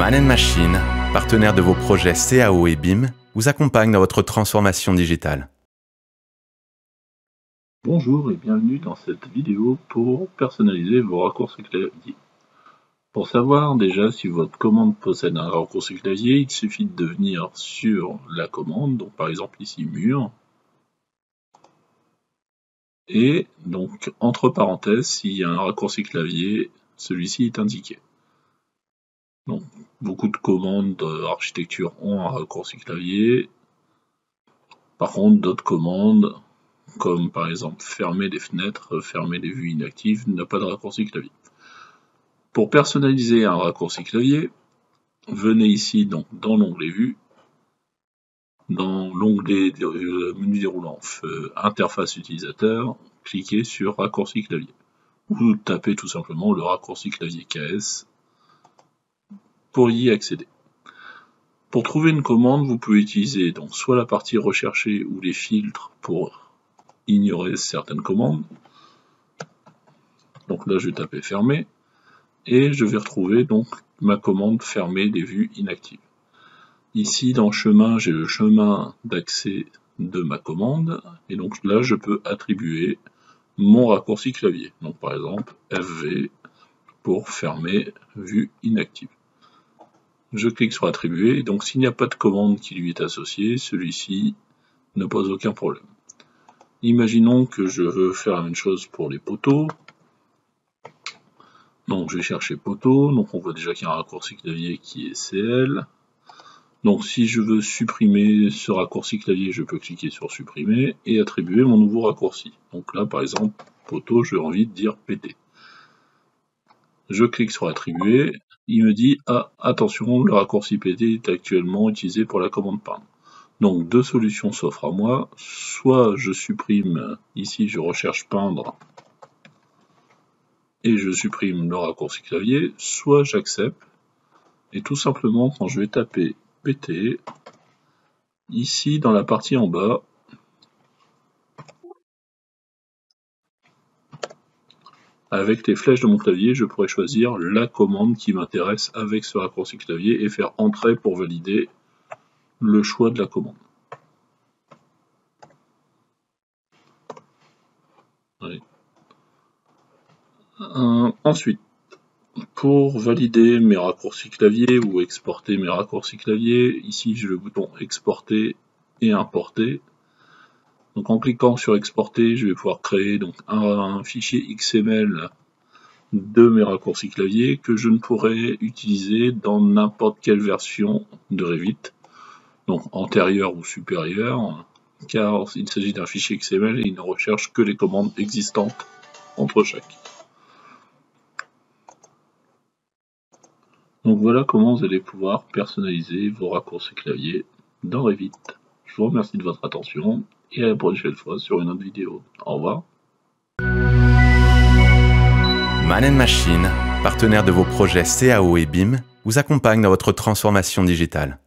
Man Machine, partenaire de vos projets CAO et BIM, vous accompagne dans votre transformation digitale. Bonjour et bienvenue dans cette vidéo pour personnaliser vos raccourcis clavier. Pour savoir déjà si votre commande possède un raccourci clavier, il suffit de venir sur la commande, donc par exemple ici mur, et donc entre parenthèses, s'il y a un raccourci clavier, celui-ci est indiqué. Donc beaucoup de commandes d'architecture ont un raccourci clavier. Par contre, d'autres commandes, comme par exemple fermer les fenêtres, fermer les vues inactives, n'a pas de raccourci clavier. Pour personnaliser un raccourci clavier, venez ici donc dans l'onglet Vue, dans l'onglet menu déroulant Interface utilisateur, cliquez sur Raccourci clavier. Ou tapez tout simplement le raccourci clavier KS pour y accéder. Pour trouver une commande, vous pouvez utiliser donc soit la partie recherchée ou les filtres pour ignorer certaines commandes. Donc là je vais taper fermer et je vais retrouver donc ma commande fermer les vues inactives. Ici dans chemin, j'ai le chemin d'accès de ma commande et donc là je peux attribuer mon raccourci clavier. Donc par exemple FV pour fermer vue inactive. Je clique sur attribuer, et donc s'il n'y a pas de commande qui lui est associée, celui-ci ne pose aucun problème. Imaginons que je veux faire la même chose pour les poteaux. Donc je vais chercher poteau, donc on voit déjà qu'il y a un raccourci clavier qui est CL. Donc si je veux supprimer ce raccourci clavier, je peux cliquer sur supprimer et attribuer mon nouveau raccourci. Donc là par exemple, poteau, j'ai envie de dire PT. Je clique sur attribuer, il me dit ah attention, le raccourci PT est actuellement utilisé pour la commande peindre. Donc deux solutions s'offrent à moi, soit je supprime, ici je recherche peindre et je supprime le raccourci clavier, soit j'accepte et tout simplement quand je vais taper PT, ici dans la partie en bas, avec les flèches de mon clavier, je pourrais choisir la commande qui m'intéresse avec ce raccourci clavier et faire entrer pour valider le choix de la commande. Ensuite, pour valider mes raccourcis clavier ou exporter mes raccourcis clavier, ici j'ai le bouton exporter et importer. Donc en cliquant sur exporter, je vais pouvoir créer donc un fichier XML de mes raccourcis clavier que je ne pourrais utiliser dans n'importe quelle version de Revit, donc antérieure ou supérieure, car il s'agit d'un fichier XML et il ne recherche que les commandes existantes entre chaque. Donc voilà comment vous allez pouvoir personnaliser vos raccourcis clavier dans Revit. Je vous remercie de votre attention et à la prochaine fois sur une autre vidéo. Au revoir. Man Machine, partenaire de vos projets CAO et BIM, vous accompagne dans votre transformation digitale.